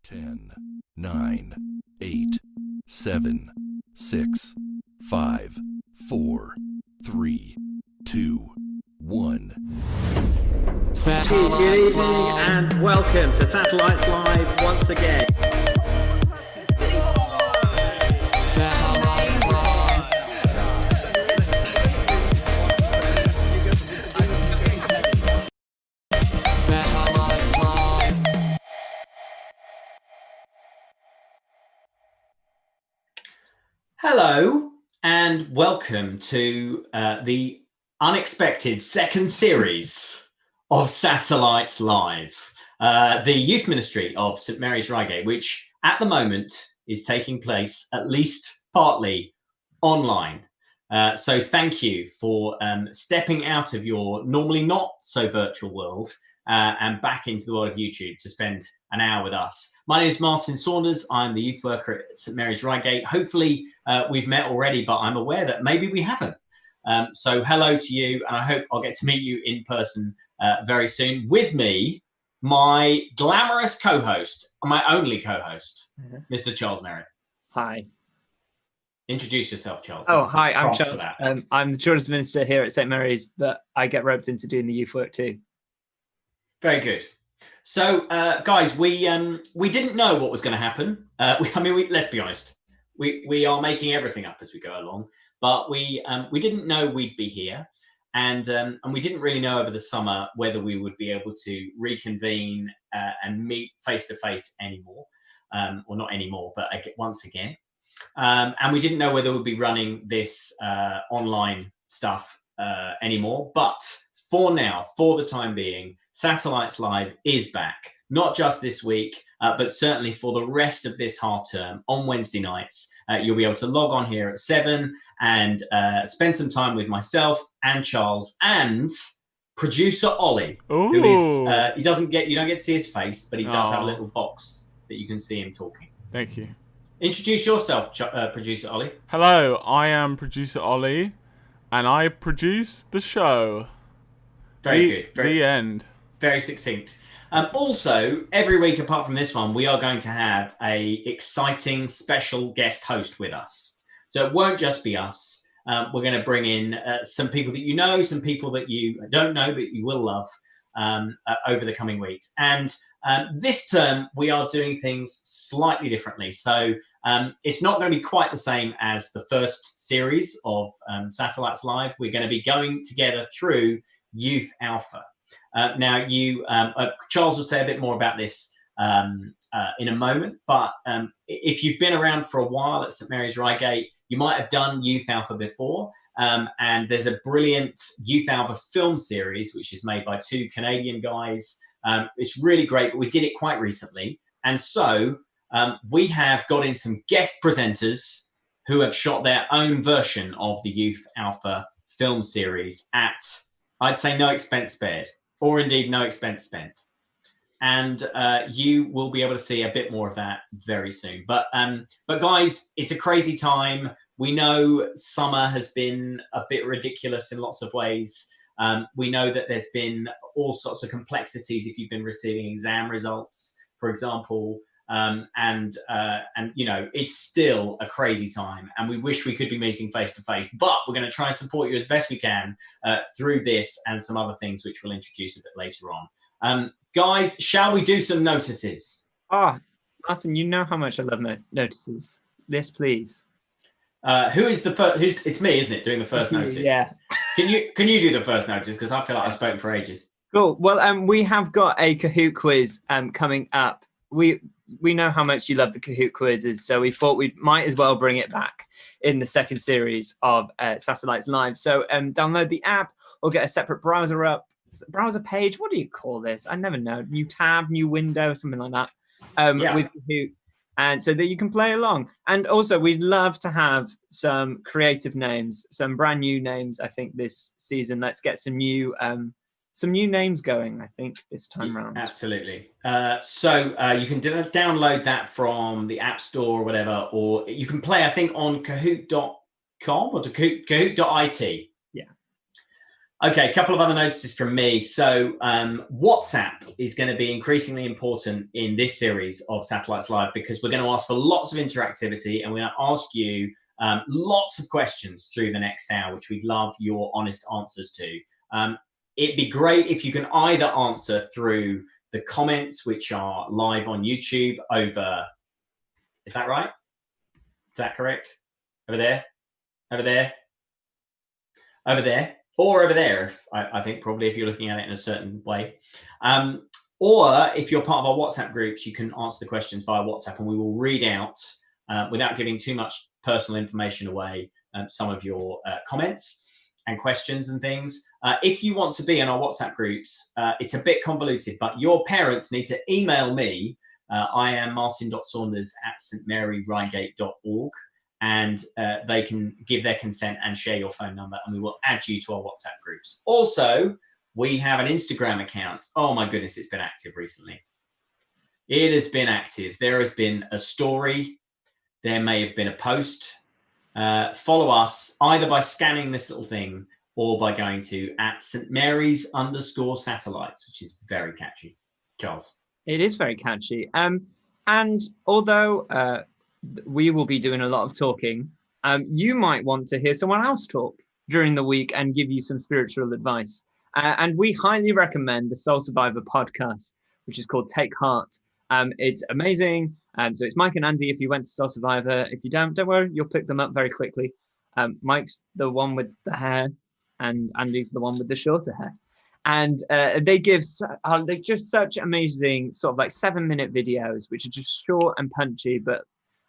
10, 9, 8, 7, 6, 5, 4, 3, 2, 1. Good evening and welcome to Satellites Live once again. Satellites Live. Satellites Live. Hello and welcome to the unexpected second series of Satellites Live, the youth ministry of St Mary's Reigate, which at the moment is taking place at least partly online. So thank you for stepping out of your normally not so virtual world and back into the world of YouTube to spend an hour with us. My name is Martin Saunders. I'm the youth worker at St Mary's Reigate. Hopefully we've met already, but I'm aware that maybe we haven't. So hello to you, and I hope I'll get to meet you in person very soon. With me, my glamorous co-host, my only co-host, Mr. Charles Merritt. Hi. Introduce yourself, Charles. Oh, hi, I'm Charles. I'm the children's minister here at St Mary's, but I get roped into doing the youth work too. Very good. So, guys, we didn't know what was going to happen. Let's be honest. We are making everything up as we go along, but we didn't know we'd be here, and we didn't really know over the summer whether we would be able to reconvene and meet face to face anymore, or not anymore, but once again. And we didn't know whether we'd be running this online stuff anymore. But for now, for the time being, Satellites Live is back, not just this week, but certainly for the rest of this half term on Wednesday nights. You'll be able to log on here at 7 and spend some time with myself and Charles and producer Ollie, who is you don't get to see his face, but he does have a little box that you can see him talking. Thank you. Introduce yourself, producer Ollie. Hello, I am producer Ollie, and I produce the show. Very good. The end. Very succinct. Also, every week apart from this one, we are going to have a exciting special guest host with us. So it won't just be us. We're going to bring in some people that you know, some people that you don't know, but you will love over the coming weeks. And this term, we are doing things slightly differently. So it's not going to be quite the same as the first series of Satellites Live. We're going to be going together through Youth Alpha. Now, Charles will say a bit more about this in a moment, but if you've been around for a while at St Mary's Reigate, you might have done Youth Alpha before, and there's a brilliant Youth Alpha film series, which is made by two Canadian guys. It's really great, but we did it quite recently. And so we have got in some guest presenters who have shot their own version of the Youth Alpha film series at, I'd say, no expense spared, or indeed no expense spent. And you will be able to see a bit more of that very soon. But guys, it's a crazy time. We know summer has been a bit ridiculous in lots of ways. We know that there's been all sorts of complexities if you've been receiving exam results, for example. And you know, it's still a crazy time, and we wish we could be meeting face to face, but we're going to try and support you as best we can through this and some other things which we'll introduce a bit later on. Guys, shall we do some notices? Martin, you know how much I love notices. Yes, please. Who is the first? It's me, isn't it, doing the first notice? Yeah. Can you do the first notice, because I feel like I've spoken for ages. Cool. Well, we have got a Kahoot quiz coming up. We know how much you love the Kahoot quizzes, so we thought we might as well bring it back in the second series of Satellites Live. So download the app or get a separate browser page. What do you call this? I never know. New tab, new window, something like that. With Kahoot, and so that you can play along. And also, we'd love to have some creative names, some brand new names. I think this season, let's get some new names going, I think, this time around. Absolutely. So you can download that from the App Store or whatever, or you can play, I think, on Kahoot.com or Kahoot.it. Yeah. Okay, a couple of other notices from me. So WhatsApp is going to be increasingly important in this series of Satellites Live, because we're going to ask for lots of interactivity, and we're going to ask you lots of questions through the next hour, which we'd love your honest answers to. It'd be great if you can either answer through the comments, which are live on YouTube over, is that right? Is that correct? Over there, over there, over there, or over there, I think probably if you're looking at it in a certain way. Or if you're part of our WhatsApp groups, you can answer the questions via WhatsApp, and we will read out, without giving too much personal information away, some of your comments and questions and things. If you want to be in our WhatsApp groups, it's a bit convoluted, but your parents need to email me. I am martin.saunders@stmaryrigate.org, and they can give their consent and share your phone number, and we will add you to our WhatsApp groups. Also, we have an Instagram account. Oh my goodness, it's been active recently. It has been active. There has been a story. There may have been a post. Follow us either by scanning this little thing or by going to @St.Mary's_satellites, which is very catchy. Charles. It is very catchy. And although we will be doing a lot of talking, you might want to hear someone else talk during the week and give you some spiritual advice. And we highly recommend the Soul Survivor podcast, which is called Take Heart. It's amazing. So it's Mike and Andy if you went to Soul Survivor. If you don't worry, you'll pick them up very quickly. Mike's the one with the hair and Andy's the one with the shorter hair. And they give they're just such amazing sort of like 7-minute videos, which are just short and punchy, but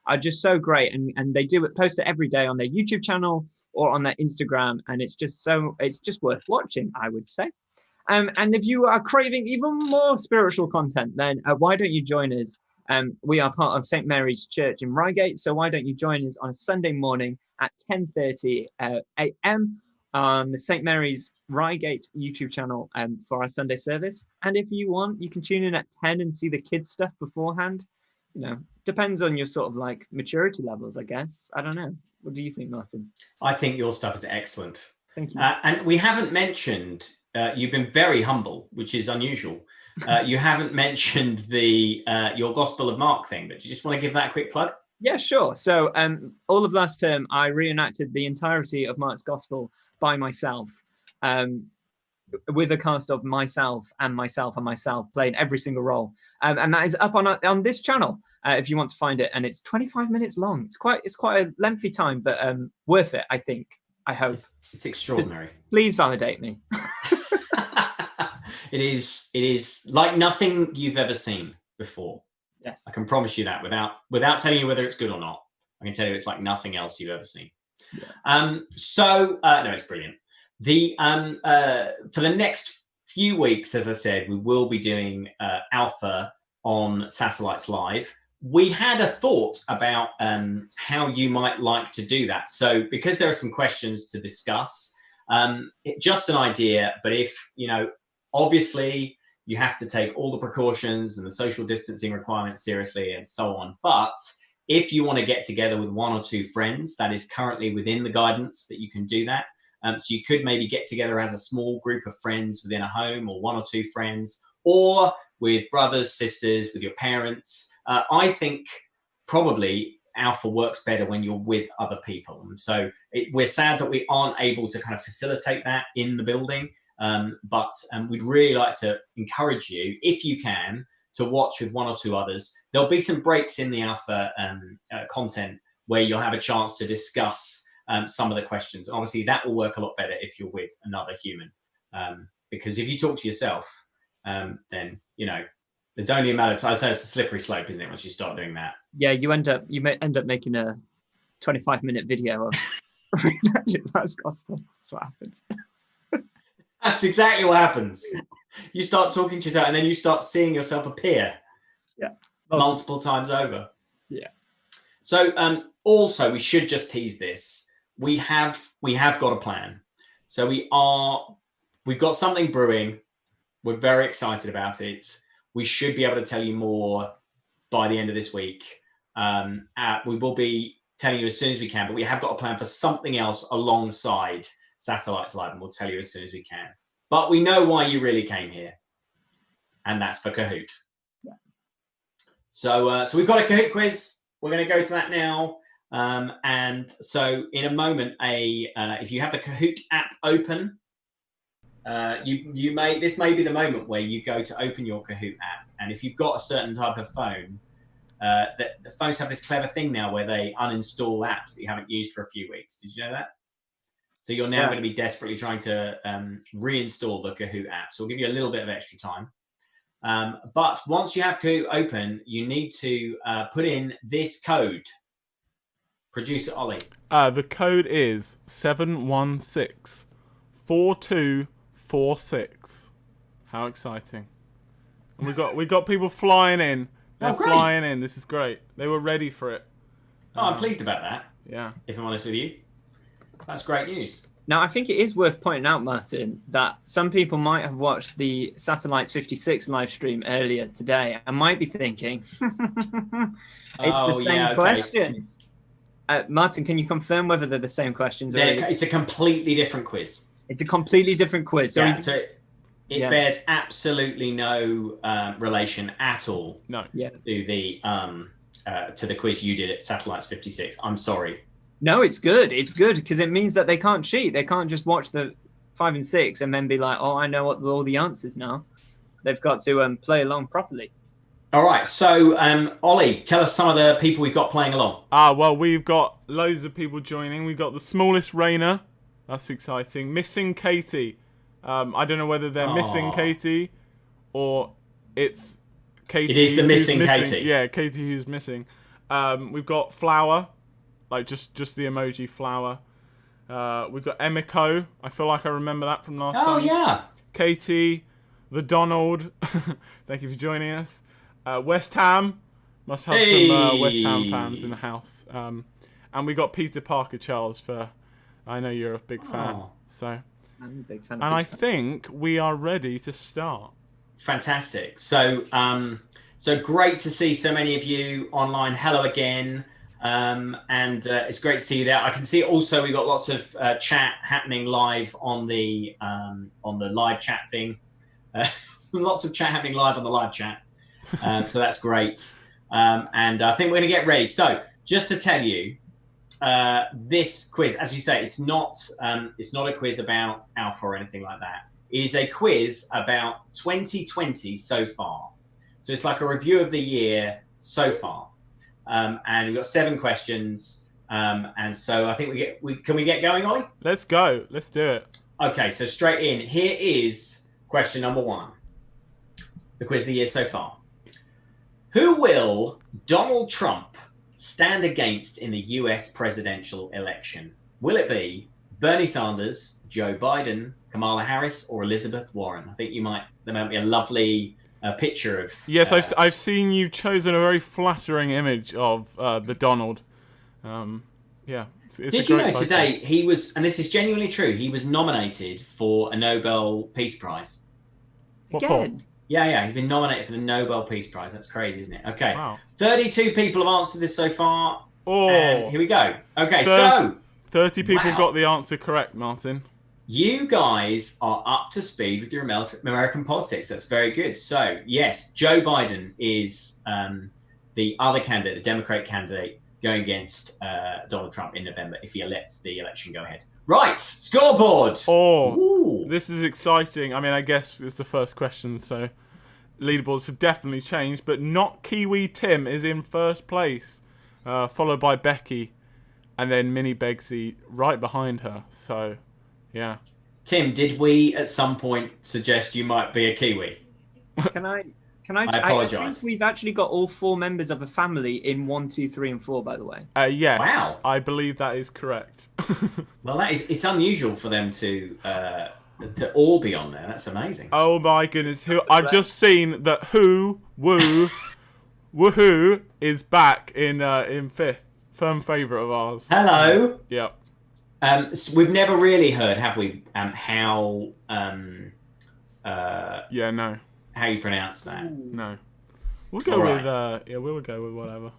are just so great. And they post it every day on their YouTube channel or on their Instagram. And it's just worth watching, I would say. And if you are craving even more spiritual content, then why don't you join us? We are part of St. Mary's Church in Reigate. So why don't you join us on a Sunday morning at 10:30 a.m. on the St. Mary's Reigate YouTube channel for our Sunday service. And if you want, you can tune in at 10 and see the kids stuff beforehand. You know, depends on your sort of like maturity levels, I guess. I don't know. What do you think, Martin? I think your stuff is excellent. Thank you. And we haven't mentioned, you've been very humble, which is unusual. You haven't mentioned your Gospel of Mark thing, but do you just want to give that a quick plug? Yeah, sure. So all of last term, I reenacted the entirety of Mark's Gospel by myself, with a cast of myself and myself playing every single role. And that is up on this channel if you want to find it. And it's 25 minutes long. It's quite a lengthy time, but worth it, I think. I hope. It's extraordinary. Please validate me. It is like nothing you've ever seen before. Yes. I can promise you that without telling you whether it's good or not. I can tell you it's like nothing else you've ever seen. Yeah. No, it's brilliant. For the next few weeks, as I said, we will be doing Alpha on Satellites Live. We had a thought about how you might like to do that. So because there are some questions to discuss, just an idea, but if, obviously you have to take all the precautions and the social distancing requirements seriously and so on. But if you want to get together with 1 or 2 friends, that is currently within the guidance that you can do that. So you could maybe get together as a small group of friends within a home, or 1 or 2 friends, or with brothers, sisters, with your parents. I think probably Alpha works better when you're with other people. And so we're sad that we aren't able to kind of facilitate that in the building. But we'd really like to encourage you, if you can, to watch with 1 or 2 others. There'll be some breaks in the Alpha content where you'll have a chance to discuss some of the questions. Obviously, that will work a lot better if you're with another human. Because if you talk to yourself, then, there's only a matter of time. So it's a slippery slope, isn't it, once you start doing that? Yeah, you may end up making a 25-minute video of reenacting Mark's Gospel. That's what happens. That's exactly what happens. You start talking to yourself, and then you start seeing yourself appear. Yeah. Multiple times over. Yeah. So also, we should just tease this. We have got a plan. So we've got something brewing. We're very excited about it. We should be able to tell you more by the end of this week. We will be telling you as soon as we can, but we have got a plan for something else alongside Satellites Live, and we'll tell you as soon as we can. But we know why you really came here, and that's for Kahoot. Yeah. So we've got a Kahoot quiz. We're going to go to that now. And so in a moment, if you have the Kahoot app open, this may be the moment where you go to open your Kahoot app. And if you've got a certain type of phone, the phones have this clever thing now where they uninstall apps that you haven't used for a few weeks. Did you know that? So you're now going to be desperately trying to reinstall the Kahoot app. So we'll give you a little bit of extra time. But once you have Kahoot open, you need to put in this code. Producer Ollie. The code is 716-4246. How exciting! And we got people flying in. They're Oh, great. flying in. This is great. They were ready for it. Oh, I'm pleased about that, Yeah. if I'm honest with you. That's great news. Now, I think it is worth pointing out, Martin, that some people might have watched the Satellites 56 live stream earlier today and might be thinking, it's the same questions. Martin, can you confirm whether they're the same questions? It's a completely different quiz. It's a completely different quiz. So, Yeah, so it bears absolutely no relation at all No. to the quiz you did at Satellites 56. I'm sorry. no, it's good. It's good because it means that they can't cheat. They can't just watch the 5 and 6 and then be like, oh, I know what all the answers now. They've got to play along properly. All right. So, Ollie, tell us some of the people we've got playing along. Well, we've got loads of people joining. We've got the smallest Rainer. That's exciting. Missing Katie. I don't know whether they're missing Katie or it's Katie. It is the who's missing Katie. Yeah, Katie who's missing. We've got Flower, like just the emoji Flower. We've got Emiko. I feel like I remember that from last time. Oh, yeah. Katie, the Donald. Thank you for joining us. West Ham. Must have some West Ham fans in the house. And we got Peter Parker Charles for. I know you're a big fan. So. I'm a big fan. And I think we are ready to start. Fantastic. So, so great to see so many of you online. Hello again. And it's great to see you there. I can see also we've got lots of chat happening live on the live chat thing. Lots of chat happening live on the live chat. So that's great. And I think we're going to get ready. So just to tell you, this quiz, as you say, it's not a quiz about Alpha or anything like that. It is a quiz about 2020 so far. So it's like a review of the year so far. And we've got 7 questions. And so I think can we get going, Ollie? Let's go. Let's do it. Okay, so straight in. Here is question number 1. The quiz of the year so far. Who will Donald Trump stand against in the US presidential election? Will it be Bernie Sanders, Joe Biden, Kamala Harris, or Elizabeth Warren? I think there might be a lovely picture of. Yes, I've seen you chosen a very flattering image of the Donald. Yeah. It's Did you know today he was, and this is genuinely true, he was nominated for a Nobel Peace Prize. What Again. for? Yeah, he's been nominated for the Nobel Peace Prize. That's crazy, isn't it? Okay. Wow. 32 people have answered this so far. Oh. And here we go. Okay, so 30 people Wow. got the answer correct, Martin. you guys are up to speed with your American politics. That's very good. So, yes, Joe Biden is the other candidate, the Democratic candidate, going against Donald Trump in November if he lets the election go ahead. Right, scoreboard. Oh, Ooh. this is exciting. I mean, I guess it's the first question, so leaderboards have definitely changed, but not Kiwi Tim is in first place, followed by Becky, and then Mini Begsy right behind her. So, yeah. Tim, did we at some point suggest you might be a Kiwi? Can I I apologise. I think we've actually got all 4 members of a family in 1, 2, 3, and 4, by the way. Yes, Wow. I believe that is correct. Well, it's unusual for them to all be on there. That's amazing. Oh my goodness! I've just seen that Woohoo is back in 5th, firm favourite of ours. Hello. Yep. So we've never really heard, have we? How Yeah, no, you pronounce that? no. We'll go All with right. we'll go with whatever.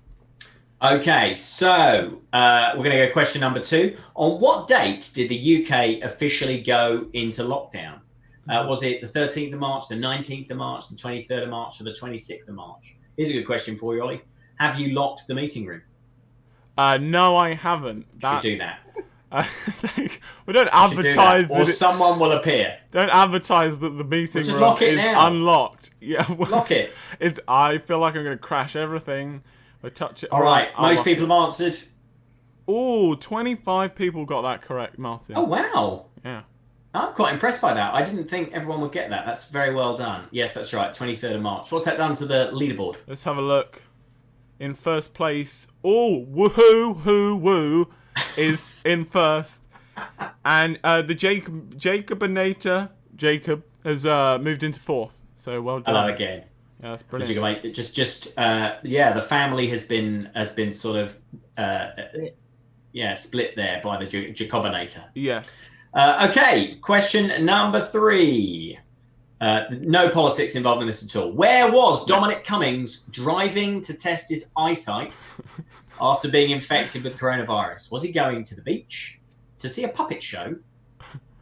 Okay, so we're going to go question number 2. On what date did the UK officially go into lockdown? Was it the 13th of March, the 19th of March, the 23rd of March, or the 26th of March? Here's a good question for you, Ollie. Have you locked the meeting room? No, I haven't. Should do that. We don't Should do that. advertise Or that. someone will appear. Don't advertise that the meeting just room lock it is now. unlocked. Yeah, well, Lock it. I feel like I'm going to crash everything. If I touch it. All right, I'll most lock people it. have answered. Ooh, 25 people got that correct, Martin. Oh, wow. Yeah. I'm quite impressed by that. I didn't think everyone would get that. That's very well done. Yes, that's right. 23rd of March. What's that done to the leaderboard? Let's have a look. in first place. Oh, woohoo, hoo, woo, is in first. And the Jacobinator, Jacob, has moved into fourth. So well done. Hello again. Yeah, that's Would brilliant. you go, mate? The family has been sort of split there by the Jacobinator. Yes. Okay, question number 3. No politics involved in this at all. Where was Dominic Cummings driving to test his eyesight after being infected with coronavirus? Was he going to the beach, to see a puppet show?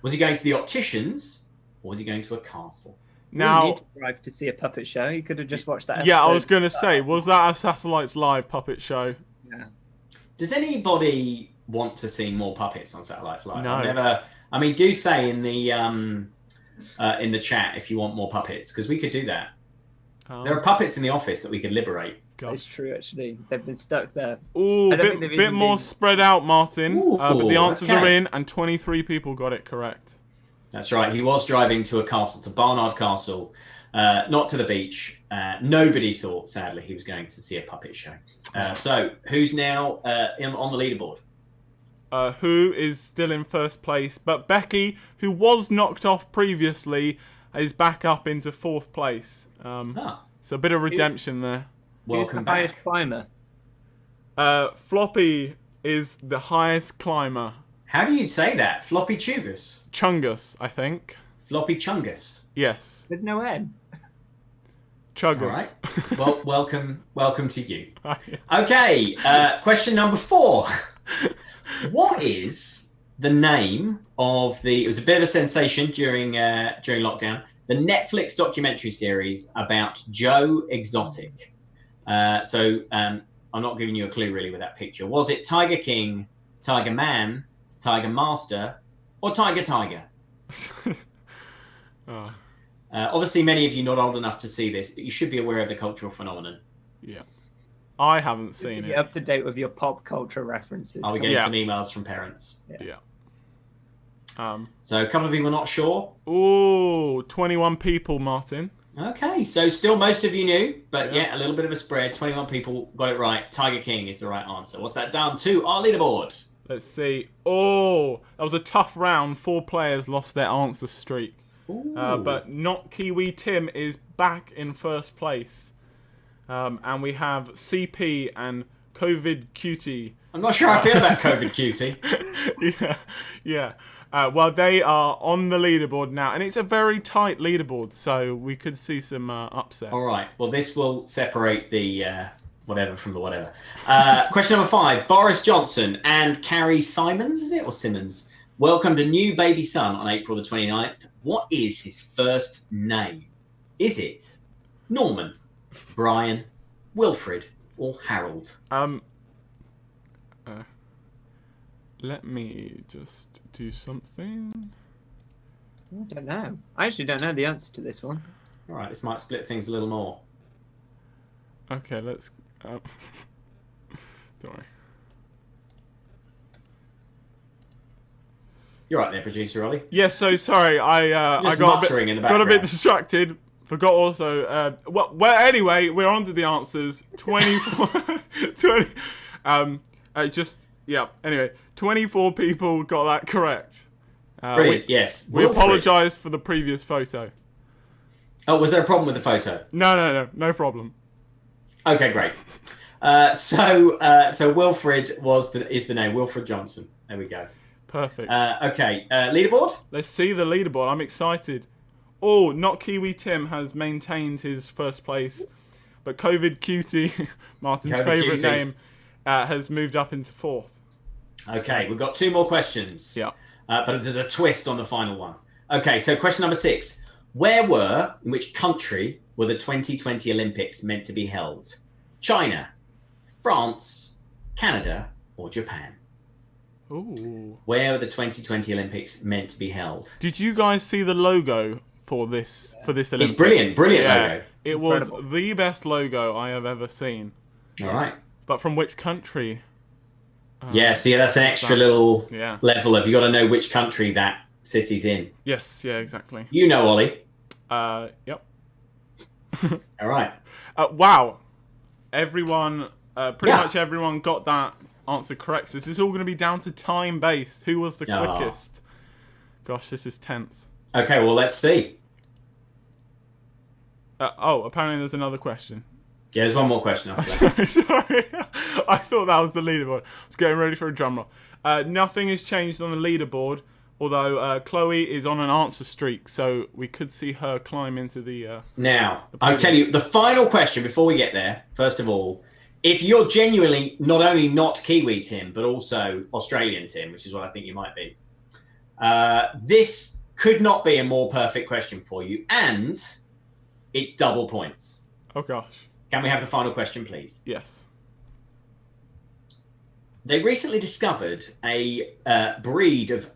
Was he going to the opticians, or was he going to a castle? You Now, need to drive to see a puppet show. You could have just watched that. yeah, I episode. was going to say, was that a Satellites Live puppet show? Yeah. Does anybody want to see more puppets on Satellites Live? No. I mean, do say in the chat if you want more puppets, because we could do that. Oh, There are puppets in the office that we could liberate. That's gosh. true, actually. They've been stuck there. Ooh, I don't think bit they've bit even more been- spread out, Martin. But the Ooh, answers are okay. in, and 23 people got it correct. That's right. He was driving to a castle, to Barnard Castle, not to the beach. Nobody thought, sadly, he was going to see a puppet show. So, who's now on the leaderboard? Who is still in first place, but Becky, who was knocked off previously, is back up into fourth place. So a bit of redemption there. Who's Welcome the back. highest climber? Floppy is the highest climber. How do you say that? Floppy Chungus? Chungus, I think. Floppy Chungus. Yes. There's no N. All Chuggus. right. Well, welcome to you. Okay, question number 4. What is the name of the? It was a bit of a sensation during lockdown. The Netflix documentary series about Joe Exotic. So I'm not giving you a clue really with that picture. Was it Tiger King, Tiger Man, Tiger Master, or Tiger Tiger? Oh, Obviously, many of you not old enough to see this, but you should be aware of the cultural phenomenon. yeah. I haven't seen You're it. up to date with your pop culture references. Are we Come on. getting Yeah. some emails from parents? Yeah. So a couple of people not sure. Ooh, 21 people, Martin. Okay, so still most of you knew, but Yeah. yeah, a little bit of a spread. 21 people got it right. Tiger King is the right answer. What's that done to our leaderboard? Let's see. Oh, that was a tough round. 4 players lost their answer streak. But not Kiwi Tim is back in first place. And we have CP and COVID Cutie. I'm not sure how I feel about COVID cutie. Yeah. Well, they are on the leaderboard now, and it's a very tight leaderboard, so we could see some upset. All right, well, this will separate the whatever from the whatever. Question number 5. Boris Johnson and Carrie Simons, is it, or Simmons, welcomed a new baby son on April the 29th. What is his first name? Is it Norman, Brian, Wilfred, or Harold? Let me just do something. I don't know. I actually don't know the answer to this one. All right, this might split things a little more. Okay, let's... don't worry. You're right there, producer Ollie. Yeah, so sorry, I Just got muttering in the got a bit background. distracted. Forgot also. Well, anyway, we're on to the answers. 24, 20. Anyway, 24 people got that correct. Brilliant. Yes. We Wilfred. apologise for the previous photo. Oh, was there a problem with the photo? No problem. Okay, great. So Wilfred is the name. Wilfred Johnson. There we go. Perfect. Okay. Leaderboard. Let's see the leaderboard. I'm excited. Oh, not Kiwi Tim has maintained his first place, but COVID Cutie, Martin's COVID favourite Cutie. name, has moved up into fourth. Okay, we've got 2 more questions. Yeah. But there's a twist on the final one. Okay, so question number 6. In which country were the 2020 Olympics meant to be held? China, France, Canada, or Japan? Ooh. Where were the 2020 Olympics meant to be held? Did you guys see the logo for this Olympics? It's brilliant logo. It was Incredible. the best logo I have ever seen. All right. But from which country? Yeah, see, that's an extra little Yeah. level of, you got to know which country that city's in. Yes, yeah, exactly. You know, Ollie. Yep. All right. Wow. Everyone Pretty much everyone got that answer correct. So this is all going to be down to time based. Who was the quickest? Gosh, this is tense. Okay, well, let's see. Apparently there's another question. Yeah, there's one more question after that. Sorry. I thought that was the leaderboard. I was getting ready for a drum roll. Nothing has changed on the leaderboard, although Chloe is on an answer streak, so we could see her climb into the... Now, I'll tell you, the final question before we get there, first of all, if you're genuinely not only not Kiwi Tim, but also Australian Tim, which is what I think you might be, this could not be a more perfect question for you, and it's double points. Oh, gosh. Can we have the final question, please? Yes. They recently discovered a new breed of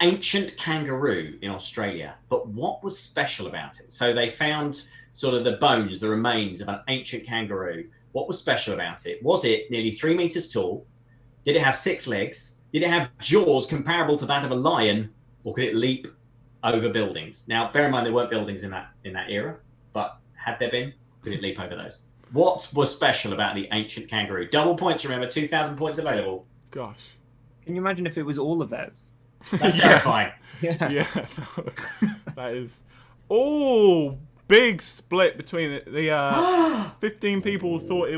ancient kangaroo in Australia. But what was special about it? So they found sort of the bones, the remains of an ancient kangaroo. What was special about it? Was it nearly 3 meters tall? Did it have 6 legs? Did it have jaws comparable to that of a lion? Or could it leap over buildings? Now, bear in mind there weren't buildings in that era, but had there been, could it leap over those? What was special about the ancient kangaroo? Double points, remember, 2,000 points available. Gosh. Can you imagine if it was all of those? That's terrifying. Yeah. That is... Oh, big split between the 15 people thought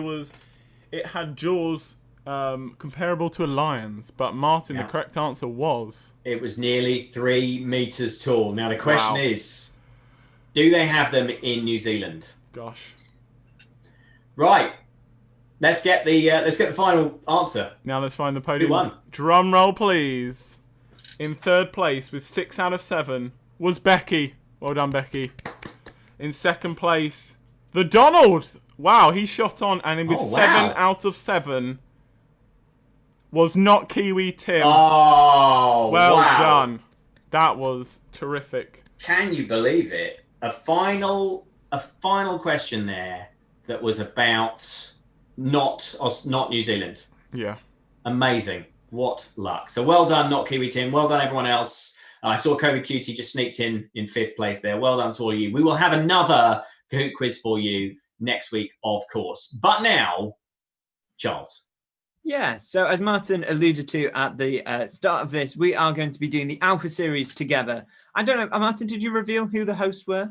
it had jaws comparable to a lion's, but Martin, the correct answer was... It was nearly 3 meters tall. Now, the question is, do they have them in New Zealand? Gosh. Right. Let's get the final answer. Now let's find the podium. Who won? Drum roll, please. In third place with 6 out of 7 was Becky. Well done, Becky. In second place, the Donald. Wow, he shot on, and with 7 out of 7 was not Kiwi Tim. Oh, well done. That was terrific. Can you believe it? A final question there that was about not New Zealand. Yeah. Amazing. What luck. So well done, not Kiwi Tim. Well done, everyone else. I saw Kobe Cutie just sneaked in 5th place there. Well done to all of you. We will have another Kahoot quiz for you next week, of course. But now, Charles. Yeah, so as Martin alluded to at the start of this, we are going to be doing the Alpha series together. I don't know, Martin, did you reveal who the hosts were?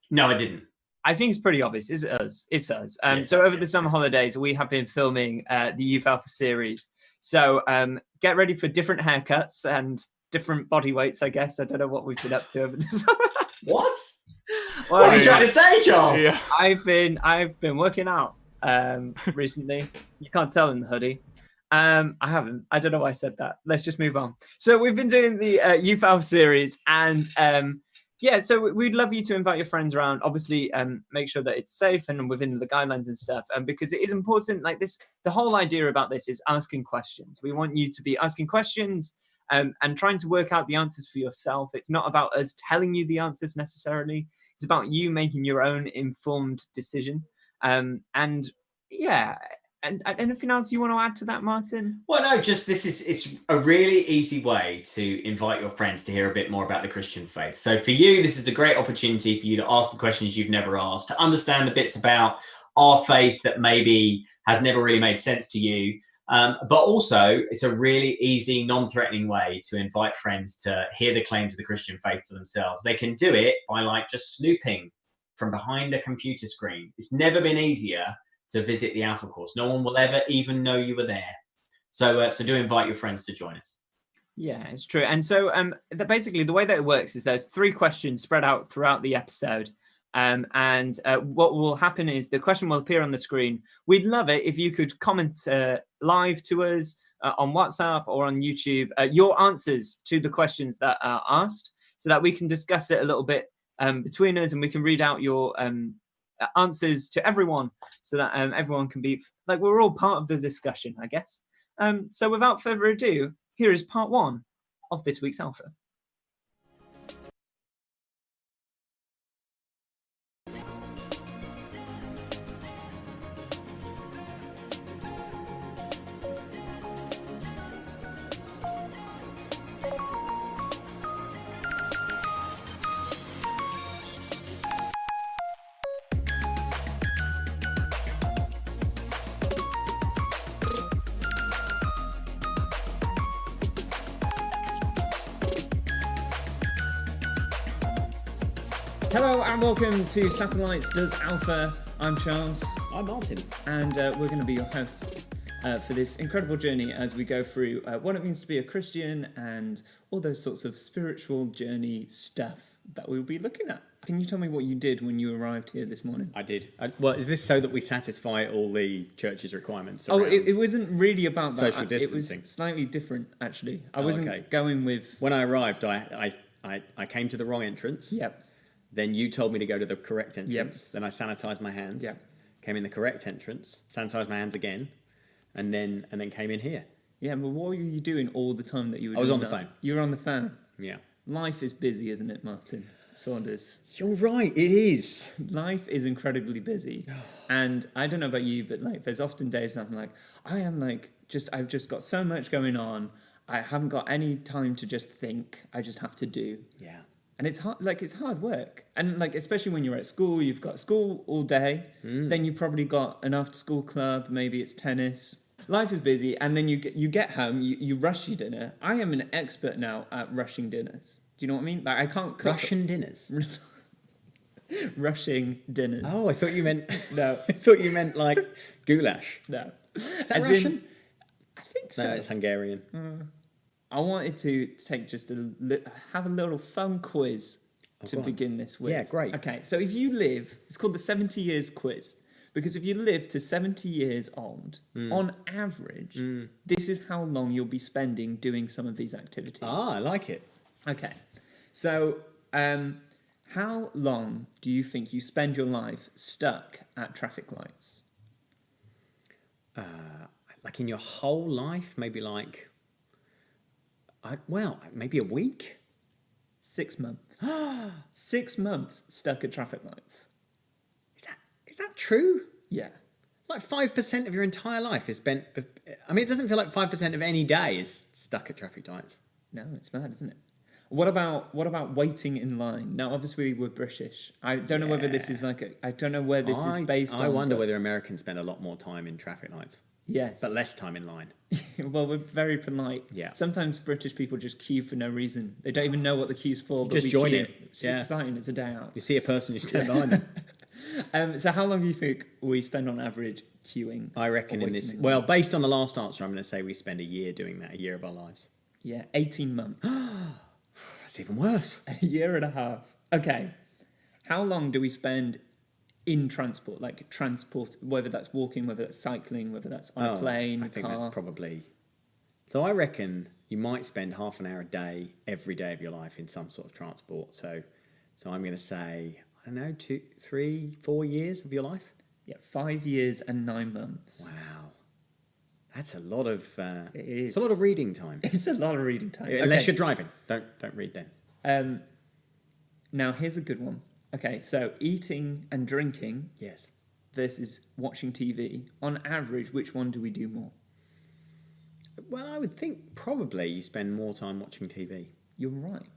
No, I didn't. I think it's pretty obvious. It's us. It's us. Yes, so over the summer holidays, we have been filming the Youth Alpha series. So get ready for different haircuts and different body weights, I guess. I don't know what we've been up to over the summer. What? What are you trying to say, Charles? Yeah. I've been working out recently. You can't tell in the hoodie. I haven't. I don't know why I said that. Let's just move on. So we've been doing the Youth Alpha series, and so we'd love you to invite your friends around. Obviously, make sure that it's safe and within the guidelines and stuff. Because it is important. Like this, the whole idea about this is asking questions. We want you to be asking questions and trying to work out the answers for yourself. It's not about us telling you the answers necessarily. It's about you making your own informed decision. And anything else you want to add to that, Martin? Well, no, just it's a really easy way to invite your friends to hear a bit more about the Christian faith. So for you, this is a great opportunity for you to ask the questions you've never asked, to understand the bits about our faith that maybe has never really made sense to you. But also, it's a really easy, non-threatening way to invite friends to hear the claims of the Christian faith for themselves. They can do it by just snooping from behind a computer screen. It's never been easier to visit the Alpha course. No one will ever even know you were there. So do invite your friends to join us. Yeah, it's true. And so basically the way that it works is there's 3 questions spread out throughout the episode. What will happen is the question will appear on the screen. We'd love it if you could comment live to us on WhatsApp or on YouTube your answers to the questions that are asked, so that we can discuss it a little bit between us, and we can read out your answers to everyone, so that everyone can be we're all part of the discussion, I guess. So without further ado, here is part 1 of this week's Alpha. Hello and welcome to Satellites Does Alpha. I'm Charles, I'm Martin. and we're going to be your hosts for this incredible journey as we go through what it means to be a Christian and all those sorts of spiritual journey stuff that we'll be looking at. Can you tell me what you did when you arrived here this morning? I did. Well, is this so that we satisfy all the church's requirements? Oh, around it wasn't really about that. social distancing? It was slightly different, actually. I Oh, wasn't okay. going with... When I arrived, I came to the wrong entrance. Yep. Then you told me to go to the correct entrance. Yep. Then I sanitised my hands. Yep. Came in the correct entrance. Sanitised my hands again, and then came in here. Yeah, but what were you doing all the time that you were I was doing on the that? phone. You were on the phone. Yeah. Life is busy, isn't it, Martin Saunders? You're right. It is. Life is incredibly busy. And I don't know about you, but like there's often days that I'm like, I've just got so much going on. I haven't got any time to just think. I just have to do. Yeah. And it's hard, it's hard work. And like, especially when you're at school, you've got school all day. Then you've probably got an after school club. Maybe it's tennis. Life is busy. And then you get home, you rush your dinner. I am an expert now at rushing dinners. Do you know what I mean? Like I can't cook. Russian dinners. Rushing dinners. Oh, I thought you meant. No. I thought you meant like goulash. No. Is that As Russian? in, I think so. No, it's Hungarian. I wanted to take just have a little fun quiz to go on. begin this with. Yeah, great. Okay, so if you live, it's called the 70 years quiz. Because if you live to 70 years old, on average, this is how long you'll be spending doing some of these activities. Ah, I like it. Okay, so how long do you think you spend your life stuck at traffic lights? Like in your whole life, maybe like. Maybe a week. 6 months. 6 months stuck at traffic lights. Is that true? Yeah. Like 5% of your entire life is spent. I mean, it doesn't feel like 5% of any day is stuck at traffic lights. No, it's mad, isn't it? What about waiting in line? Now, obviously, we're British. I don't know whether this is I don't know where this is based on. I wonder but whether Americans spend a lot more time in traffic lights, yes, but less time in line. well, we're very polite. Yeah. Sometimes British people just queue for no reason. They don't even know what the queue's for. But just we join queue. it. It's Yeah. exciting. It's a day out. You see a person, you stand behind them. So, how long do you think we spend on average queuing? I reckon or in waiting this. in Well, line? based on the last answer, I'm going to say we spend a year doing that. A year of our lives. Yeah, 18 months. That's even worse. A year and a half. Okay. How long do we spend in transport? Like transport, whether that's walking, whether that's cycling, whether that's on a plane, I think car. that's probably. So I reckon you might spend half an hour a day every day of your life in some sort of transport. So I'm going to say I don't know 2, 3, 4 years of your life. Yeah, 5 years and 9 months. Wow, that's a lot of. It is. It's a lot of reading time. It's a lot of reading time. Unless Okay. you're driving, don't read then. Now, here's a good one. Okay, so eating and drinking Yes. versus watching TV. On average, which one do we do more? Well, I would think probably you spend more time watching TV. You're right.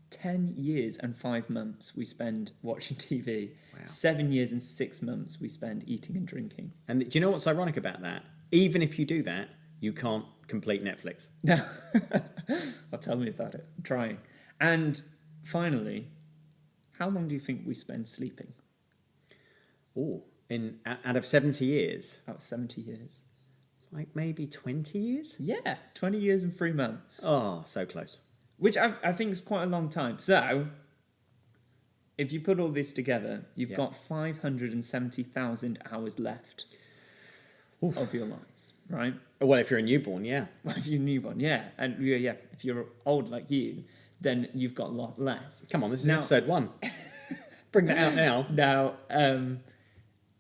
10 years and 5 months we spend watching TV. Wow. 7 years and 6 months we spend eating and drinking. And do you know what's ironic about that? Even if you do that, you can't complete Netflix. No. Oh, tell me about it. I'm trying. And finally, how long do you think we spend sleeping? Oh, out of 70 years, About 70 years. like maybe 20 years? Yeah, 20 years and 3 months. Oh, so close. Which I think is quite a long time. So, if you put all this together, you've Yeah. got 570,000 hours left of your lives, right? Well, if you're a newborn, yeah. Well, if you're a newborn, yeah. And yeah, if you're old like you, then you've got a lot less. Come on, this is Now- episode 1. Bring that out now. Now,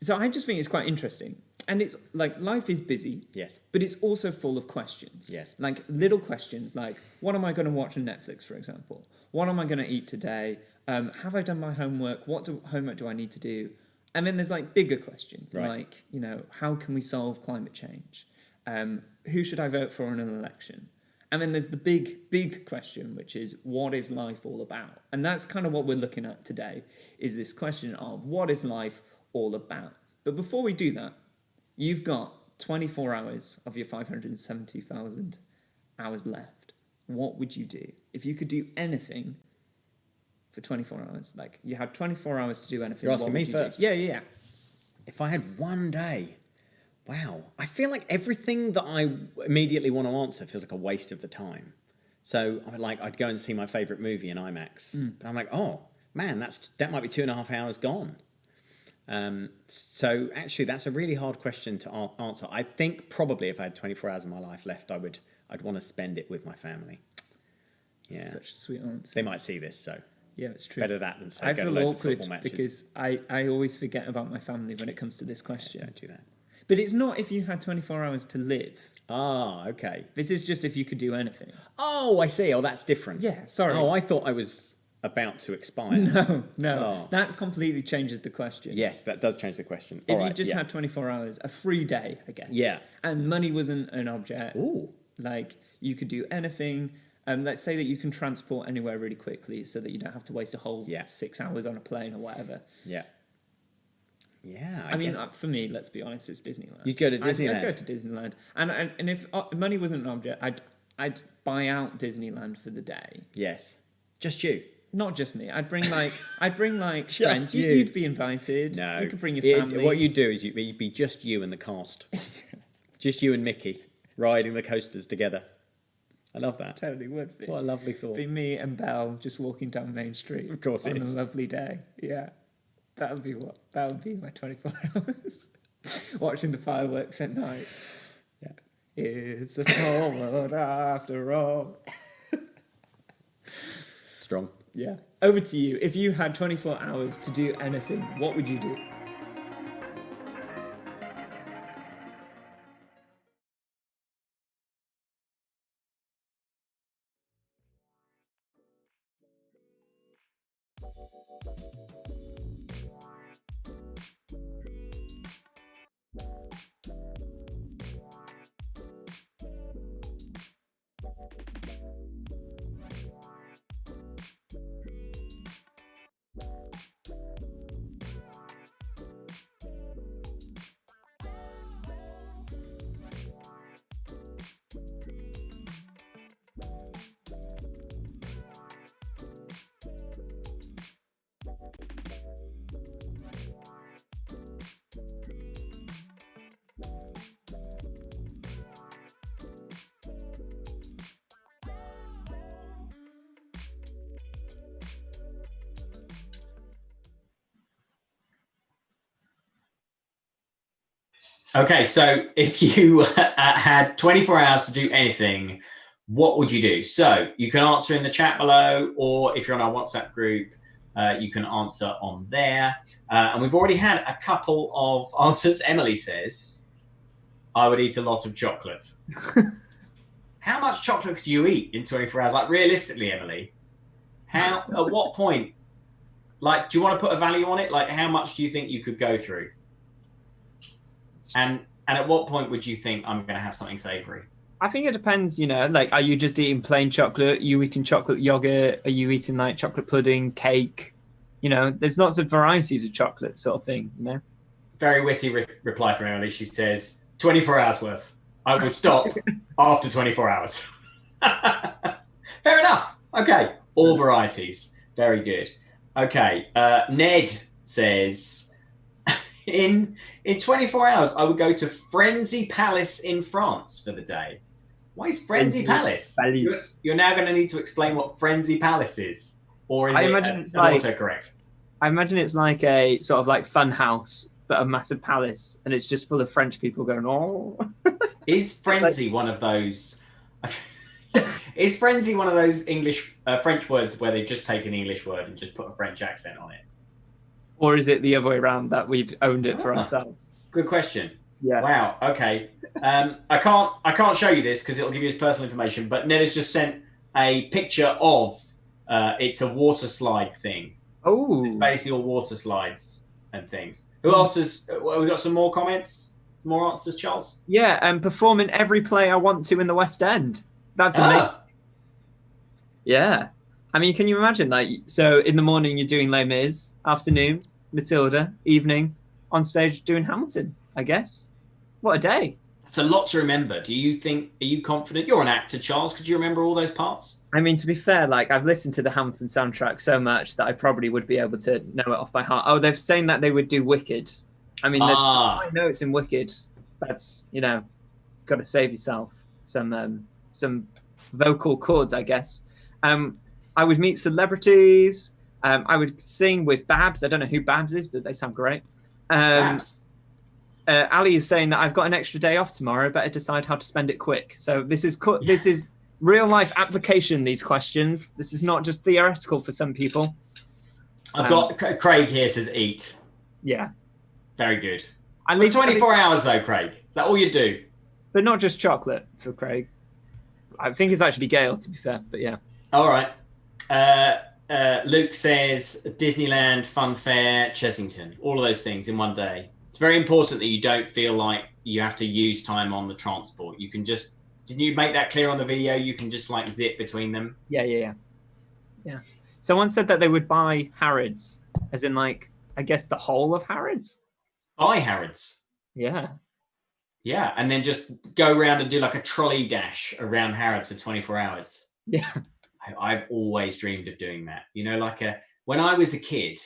so I just think it's quite interesting. And it's like life is busy, Yes. but it's also full of questions. Yes. Like little questions like, what am I going to watch on Netflix, for example? What am I going to eat today? Have I done my homework? What homework do I need to do? And then there's like bigger questions Right. like, how can we solve climate change? Who should I vote for in an election? And then there's the big question, which is what is life all about? And that's kind of what we're looking at today, is this question of what is life all about? But before we do that, you've got 24 hours of your 570,000 hours left. What would you do? If you could do anything for 24 hours? Like, you had 24 hours to do anything. You're asking what me would you do? first? Yeah. If I had one day, wow, I feel like everything that I immediately want to answer feels like a waste of the time. So I'd go and see my favourite movie in IMAX. I'm like, oh man, that might be 2.5 hours gone. So actually, that's a really hard question to answer. I think probably if I had 24 hours of my life left, I'd want to spend it with my family. Yeah, Such a sweet answer. they might see this, so Yeah, it's true. better that than say I go to feel loads of awkward football matches. because I always forget about my family when it comes to this question. Don't do that. But it's not if you had 24 hours to live. Ah, okay. This is just if you could do anything. Oh, I see. Oh, that's different. Yeah, sorry. Oh, I thought I was about to expire. No. Oh. That completely changes the question. Yes, that does change the question. If All you right, just yeah. had 24 hours, a free day, I guess. Yeah. And money wasn't an object. Ooh. Like, you could do anything. Let's say that you can transport anywhere really quickly so that you don't have to waste a whole 6 hours on a plane or whatever. Yeah. Yeah. I mean, for me, let's be honest, it's Disneyland. You'd go to I'd Disneyland? go to Disneyland. And if money wasn't an object, I'd buy out Disneyland for the day. Yes. Just you. Not just me. I'd bring like Just friends. you. You'd be invited. No. You could bring your family. What you'd do is you'd be just you and the cast. Just you and Mickey riding the coasters together. I love that. Totally would be. What a lovely thought. Be me and Belle just walking down Main Street. Of course it on is. a lovely day. Yeah. That would be my 24 hours. Watching the fireworks at night. Yeah. It's a small world after all. Strong. Yeah. Over to you. If you had 24 hours to do anything, what would you do? Okay, so if you had 24 hours to do anything, what would you do? So you can answer in the chat below, or if you're on our WhatsApp group, you can answer on there. And we've already had a couple of answers. Emily says, I would eat a lot of chocolate. How much chocolate could you eat in 24 hours? Like, realistically, Emily, at what point, like, do you want to put a value on it? Like, how much do you think you could go through? And at what point would you think I'm going to have something savory? I think it depends, like, are you just eating plain chocolate? Are you eating chocolate yogurt? Are you eating like chocolate pudding, cake? There's lots of varieties of chocolate sort of thing, Very witty reply from Emily. She says, 24 hours worth. I would stop after 24 hours. Fair enough. Okay. All varieties. Very good. Okay. Ned says, in 24 hours, I would go to Frenzy Palace in France for the day. What is Frenzy Palace? You're now going to need to explain what Frenzy Palace is. Or is it autocorrect? I imagine it's like a sort of like fun house, but a massive palace, and it's just full of French people going, oh. Is Frenzy one of those... Is Frenzy one of those French words where they've just taken the English word and just put a French accent on it? Or is it the other way around that we've owned it for ourselves? Good question. Yeah. Wow. Okay. I can't show you this because it'll give you his personal information. But Ned has just sent a picture of it's a water slide thing. Oh. It's basically all water slides and things. Who else has? We got some more comments. Some more answers, Charles. Yeah, and perform in every play I want to in the West End. That's amazing. Yeah. I mean, can you imagine that? So in the morning, you're doing Les Mis, afternoon, Matilda, evening, on stage doing Hamilton, I guess. What a day. It's a lot to remember. Are you confident? You're an actor, Charles. Could you remember all those parts? I mean, to be fair, like I've listened to the Hamilton soundtrack so much that I probably would be able to know it off by heart. Oh, they're saying that they would do Wicked. I mean, there's I know it's in Wicked. That's, got to save yourself some vocal cords, I guess. I would meet celebrities. I would sing with Babs. I don't know who Babs is, but they sound great. Babs. Ali is saying that I've got an extra day off tomorrow. Better decide how to spend it quick. So this is real life application. These questions. This is not just theoretical for some people. I've got Craig here says eat. Yeah, very good. At least 24 hours though, Craig. Is that all you do? But not just chocolate for Craig. I think it's actually Gail, to be fair. But yeah. All right. Luke says Disneyland, Fun Fair, Chessington. All of those things in one day. It's very important that you don't feel like you have to use time on the transport. You can just, didn't you make that clear on the video? You can just like zip between them. Yeah. Someone said that they would buy Harrods, as in like, I guess the whole of Harrods. Buy Harrods. Yeah. Yeah, and then just go around and do like a trolley dash around Harrods for 24 hours. Yeah. I've always dreamed of doing that. When I was a kid,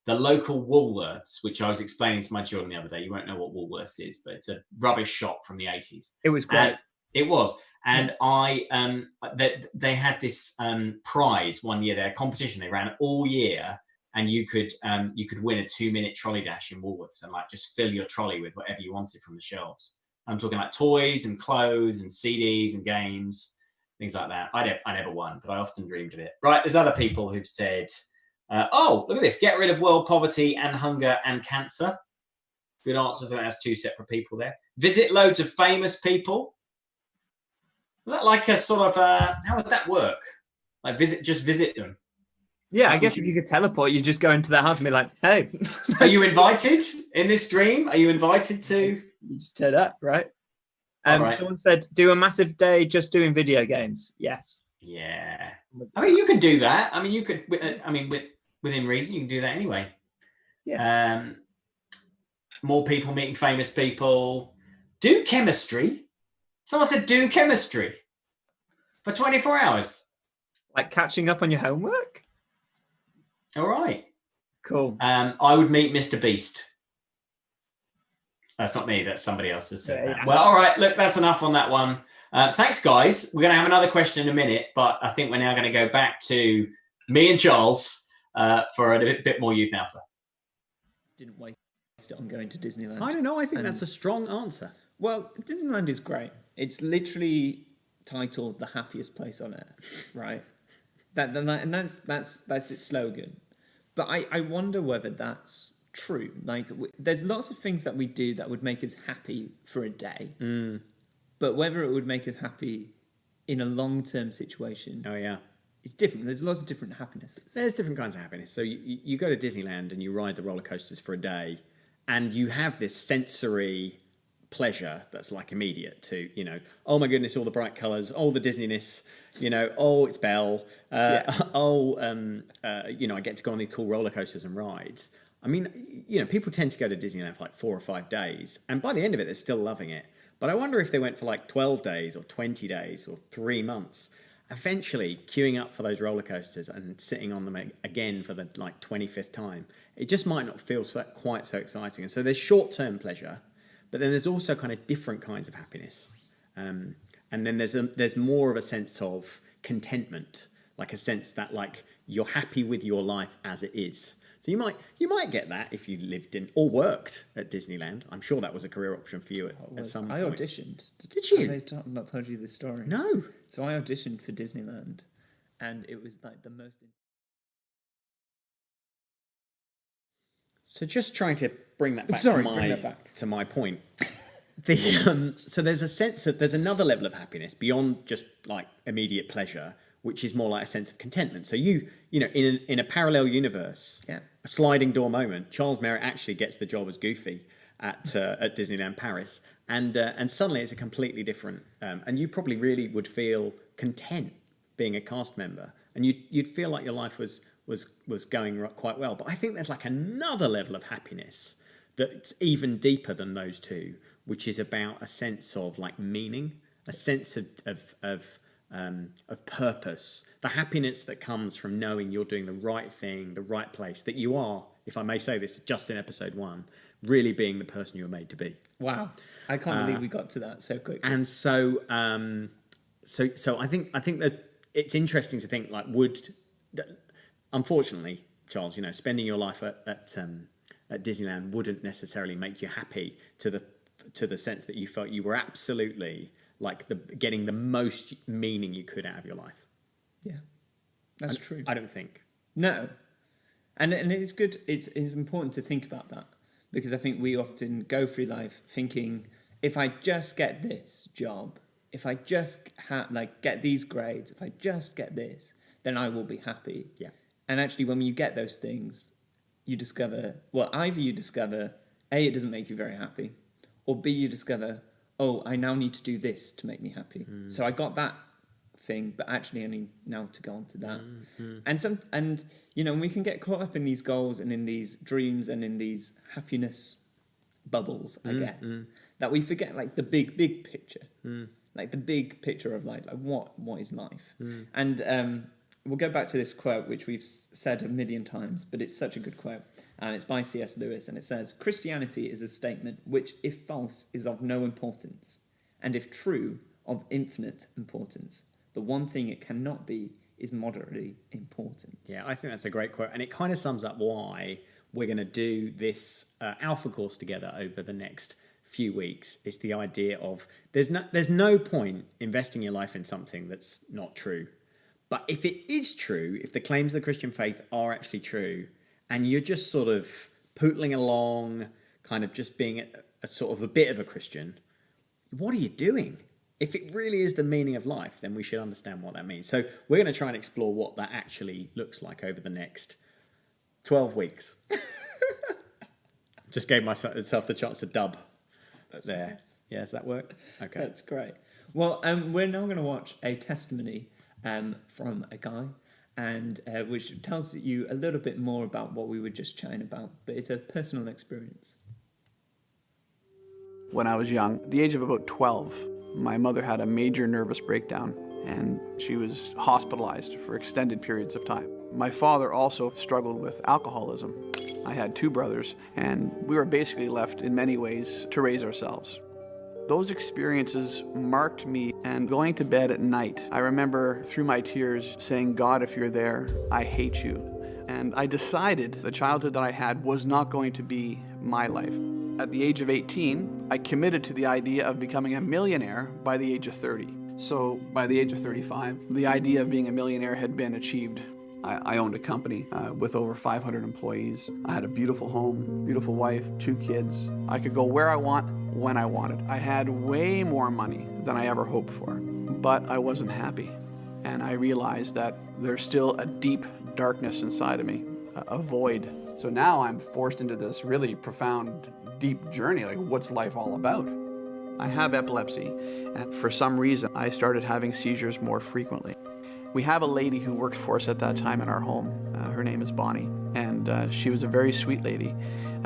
the local Woolworths, which I was explaining to my children the other day, you won't know what Woolworths is, but it's a rubbish shop from the 80s. It was great. It was. And they had this prize one year, their competition. They ran all year, and you could win a 2-minute trolley dash in Woolworths and like just fill your trolley with whatever you wanted from the shelves. I'm talking like toys and clothes and CDs and games, things like that. I never won, but I often dreamed of it. Right, there's other people who've said, look at this, get rid of world poverty and hunger and cancer. Good answers. That's 2 separate people there. Visit loads of famous people. Is that like a sort of, how would that work? Like just visit them. Yeah, I guess if you could teleport, you just go into their house and be like, hey. Are you invited in this dream? Are you invited to? You just turn up, right? Right. Someone said, do a massive day just doing video games. Yes. Yeah. I mean, you can do that. I mean, you could, within reason, you can do that anyway. Yeah. More people meeting famous people. Do chemistry. Someone said do chemistry for 24 hours. Like catching up on your homework? All right. Cool. I would meet Mr. Beast. That's not me. That's somebody else has said that. Yeah. Well, all right. Look, that's enough on that one. Thanks, guys. We're going to have another question in a minute, but I think we're now going to go back to me and Charles for a bit more Youth Alpha. Didn't waste it on going to Disneyland. I don't know. I think that's a strong answer. Well, Disneyland is great. It's literally titled the happiest place on earth, right? And that's its slogan. But I wonder whether that's true. Like, there's lots of things that we do that would make us happy for a day, but whether it would make us happy in a long-term situation, it's different. There's lots of different happinesses. There's different kinds of happiness. So you go to Disneyland and you ride the roller coasters for a day, and you have this sensory pleasure that's like immediate to, oh my goodness, all the bright colours, all the Disneyness, oh, it's Belle, I get to go on these cool roller coasters and rides. I mean, people tend to go to Disneyland for like 4 or 5 days, and by the end of it, they're still loving it. But I wonder if they went for like 12 days or 20 days or 3 months, eventually queuing up for those roller coasters and sitting on them again for the like 25th time, it just might not feel quite so exciting. And so there's short-term pleasure, but then there's also kind of different kinds of happiness. And then there's more of a sense of contentment, like a sense that like you're happy with your life as it is. So you might get that if you lived in or worked at Disneyland. I'm sure that was a career option for you at some point. I auditioned. Did you? Have I not told you this story? No. So I auditioned for Disneyland, and it was like the most... So just trying to bring that back to my point. So there's another level of happiness beyond just like immediate pleasure, which is more like a sense of contentment. So in a parallel universe, a sliding door moment, Charles Merritt actually gets the job as Goofy at Disneyland Paris, and suddenly it's a completely different, and you probably really would feel content being a cast member, and you'd feel like your life was going quite well. But I think there's like another level of happiness that's even deeper than those two, which is about a sense of like meaning, a sense of purpose, the happiness that comes from knowing you're doing the right thing, the right place, that you are, if I may say this, just in episode 1, really being the person you were made to be. Wow. I can't believe we got to that so quickly. And so, so I think it's interesting to think like unfortunately, Charles, spending your life at Disneyland wouldn't necessarily make you happy to the sense that you felt you were absolutely like getting the most meaning you could out of your life. Yeah, that's true. I don't think. No. And it's good, it's important to think about that, because I think we often go through life thinking, if I just get this job, if I just get these grades, if I just get this, then I will be happy. Yeah. And actually, when you get those things, you discover, well, either you discover, A, it doesn't make you very happy, or B, you discover, oh, I now need to do this to make me happy. So I got that thing, but actually I need now to go on to that. And we can get caught up in these goals and in these dreams and in these happiness bubbles, I guess, that we forget like the big picture, like the big picture of life, like what is life? And we'll go back to this quote, which we've said a million times, but it's such a good quote. And it's by C.S. Lewis, and it says, "Christianity is a statement which, if false, is of no importance, and if true, of infinite importance. The one thing it cannot be is moderately important." Yeah, I think that's a great quote, and it kind of sums up why we're going to do this Alpha course together over the next few weeks. It's the idea of there's no point investing your life in something that's not true. But if it is true, if the claims of the Christian faith are actually true, and you're just sort of pootling along, kind of just being a sort of a bit of a Christian, what are you doing? If it really is the meaning of life, then we should understand what that means. So we're going to try and explore what that actually looks like over the next 12 weeks. Just gave myself the chance to dub there. Nice. Yeah, does that work? Okay. That's great. Well, we're now going to watch a testimony from a guy, and which tells you a little bit more about what we were just chatting about, but it's a personal experience. When I was young, at the age of about 12, my mother had a major nervous breakdown, and she was hospitalized for extended periods of time. My father also struggled with alcoholism. I had 2 brothers, and we were basically left in many ways to raise ourselves. Those experiences marked me, and going to bed at night, I remember through my tears saying, "God, if you're there, I hate you." And I decided the childhood that I had was not going to be my life. At the age of 18, I committed to the idea of becoming a millionaire by the age of 30. So by the age of 35, the idea of being a millionaire had been achieved. I owned a company with over 500 employees. I had a beautiful home, beautiful wife, 2 kids. I could go where I want, when I wanted. I had way more money than I ever hoped for, but I wasn't happy. And I realized that there's still a deep darkness inside of me, a void. So now I'm forced into this really profound, deep journey. Like, what's life all about? I have epilepsy, and for some reason, I started having seizures more frequently. We have a lady who worked for us at that time in our home. Her name is Bonnie, and she was a very sweet lady,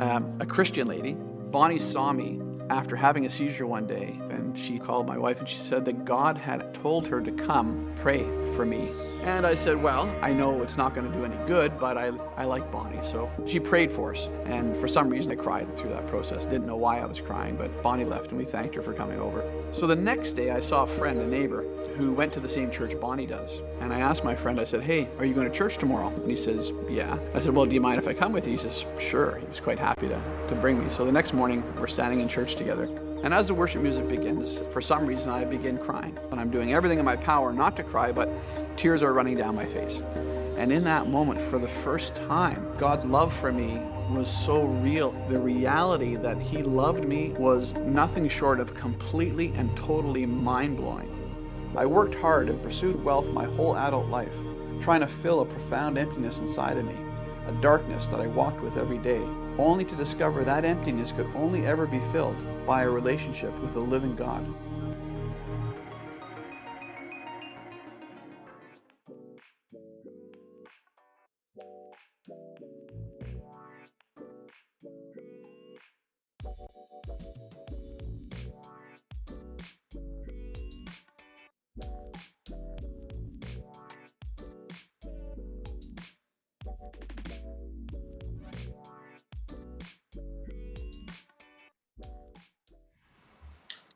a Christian lady. Bonnie saw me after having a seizure one day, and she called my wife and she said that God had told her to come pray for me. And I said, well, I know it's not going to do any good, but I like Bonnie. So she prayed for us, and for some reason I cried through that process. Didn't know why I was crying, but Bonnie left and we thanked her for coming over. So the next day I saw a friend, a neighbor, who went to the same church Bonnie does. And I asked my friend, I said, "Hey, are you going to church tomorrow?" And he says, "Yeah." I said, "Well, do you mind if I come with you?" He says, "Sure." He was quite happy to bring me. So the next morning we're standing in church together. And as the worship music begins, for some reason I begin crying. And I'm doing everything in my power not to cry, but tears are running down my face. And in that moment, for the first time, God's love for me was so real. The reality that He loved me was nothing short of completely and totally mind-blowing. I worked hard and pursued wealth my whole adult life, trying to fill a profound emptiness inside of me, a darkness that I walked with every day, only to discover that emptiness could only ever be filled by a relationship with the living God.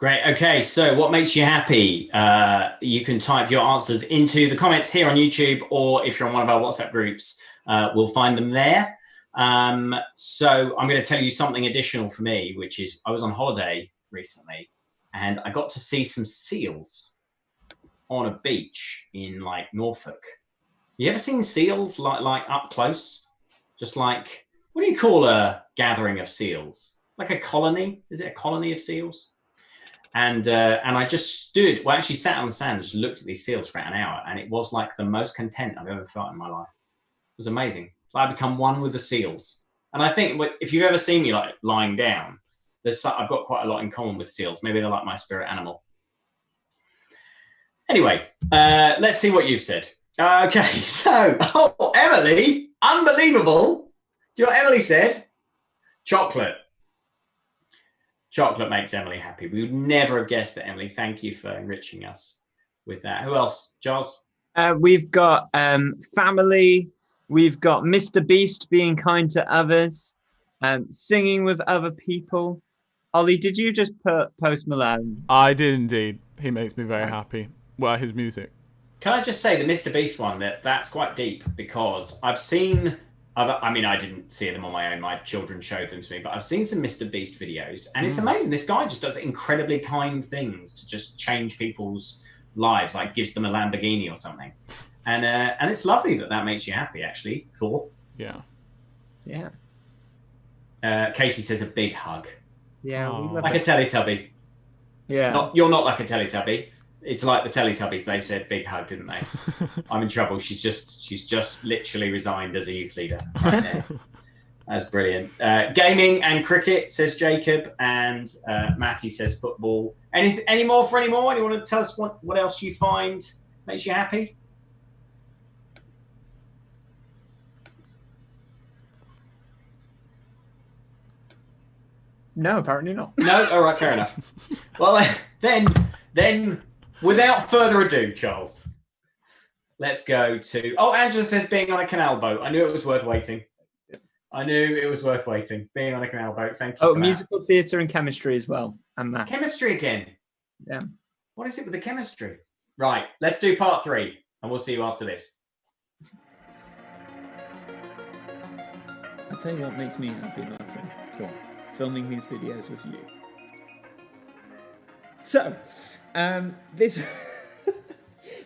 Great. Okay. So what makes you happy? You can type your answers into the comments here on YouTube, or if you're on one of our WhatsApp groups, we'll find them there. So I'm going to tell you something additional for me, which is I was on holiday recently and I got to see some seals on a beach in like Norfolk. You ever seen seals like up close? Just like, what do you call a gathering of seals? Like a colony? Is it a colony of seals? And I just actually sat on the sand and just looked at these seals for about an hour, and it was like the most content I've ever felt in my life. It was amazing. So I become one with the seals. And I think if you've ever seen me like lying down, I've got quite a lot in common with seals. Maybe they're like my spirit animal. Anyway, let's see what you've said. Okay, so Emily, unbelievable. Do you know what Emily said? Chocolate. Chocolate makes Emily happy. We would never have guessed that, Emily. Thank you for enriching us with that. Who else, Giles? We've got family. We've got Mr. Beast being kind to others, singing with other people. Ollie, did you just put Post Malone? I did indeed. He makes me very happy. Well, his music. Can I just say the Mr. Beast one, that's quite deep, because I've seen... I didn't see them on my own. My children showed them to me, but I've seen some Mr. Beast videos, and it's amazing. This guy just does incredibly kind things to just change people's lives, like gives them a Lamborghini or something. And it's lovely that makes you happy, actually, Thor. Yeah. Casey says a big hug. Yeah. Like a Teletubby. Yeah. You're not like a Teletubby. It's like the Teletubbies. They said big hug, didn't they? I'm in trouble. She's just literally resigned as a youth leader. Right there. That's brilliant. Gaming and cricket, says Jacob, and Matty says football. Any more for any more? You want to tell us what else you find makes you happy? No, apparently not. No? All right, fair enough. Well, then, without further ado, Charles, let's go to... Oh, Angela says being on a canal boat. I knew it was worth waiting. Being on a canal boat. Thank you for that. Musical theatre and chemistry as well, and maths. Chemistry again? Yeah. What is it with the chemistry? Right, let's do part 3, and we'll see you after this. I'll tell you what makes me happy, Martin. Go on. Filming these videos with you. So,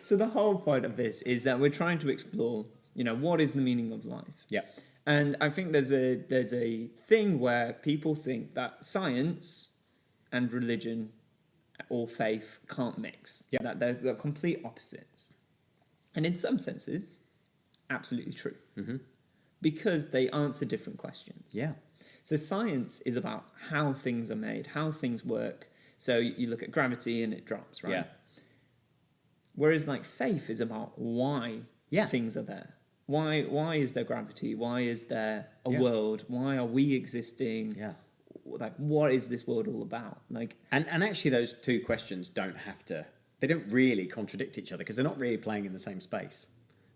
so the whole point of this is that we're trying to explore, what is the meaning of life? Yeah. And I think there's a thing where people think that science and religion or faith can't mix. Yeah. That they're complete opposites. And in some senses, absolutely true. Mm-hmm. Because they answer different questions. Yeah. So science is about how things are made, how things work. So you look at gravity and it drops, right? Yeah. Whereas faith is about why things are there. Why is there gravity? Why is there a world? Why are we existing? Yeah. What is this world all about? And actually those two questions don't really contradict each other, because they're not really playing in the same space.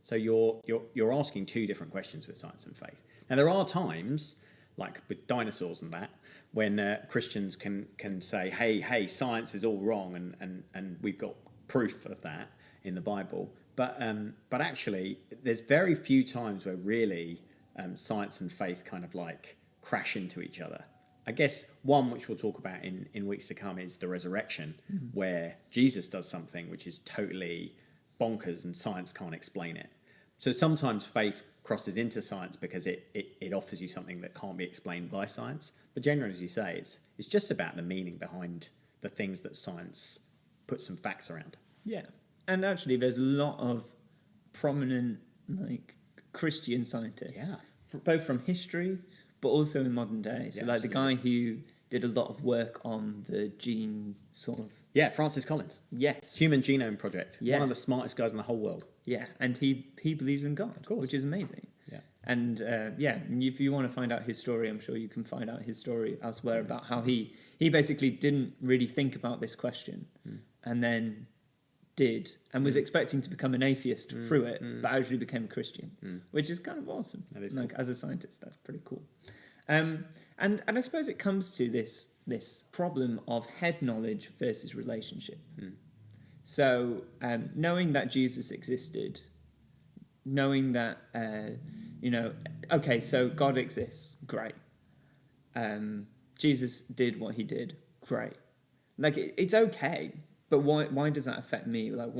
So you're asking two different questions with science and faith. Now there are times, like with dinosaurs and that, when Christians can say, hey, science is all wrong, and we've got proof of that in the Bible. But actually, there's very few times where really science and faith kind of crash into each other. I guess one which we'll talk about in weeks to come is the resurrection, where Jesus does something which is totally bonkers and science can't explain it. So sometimes faith crosses into science because it offers you something that can't be explained by science. But generally, as you say, it's just about the meaning behind the things that science puts some facts around. Yeah. And actually, there's a lot of prominent Christian scientists, both from history, but also in modern day. So the guy who did a lot of work on the gene sort of... Yeah, Francis Collins. Yes. Human Genome Project. Yeah. One of the smartest guys in the whole world. Yeah, and he believes in God, of course, which is amazing. Yeah. And if you want to find out his story, I'm sure you can find out his story elsewhere about how he basically didn't really think about this question and then did and was expecting to become an atheist through it, but actually became a Christian, which is kind of awesome. That is cool. As a scientist, that's pretty cool. And I suppose it comes to this problem of head knowledge versus relationship. So knowing that Jesus existed, knowing that okay, so God exists, great. Jesus did what he did, great. Like it's okay, but why does that affect me? Like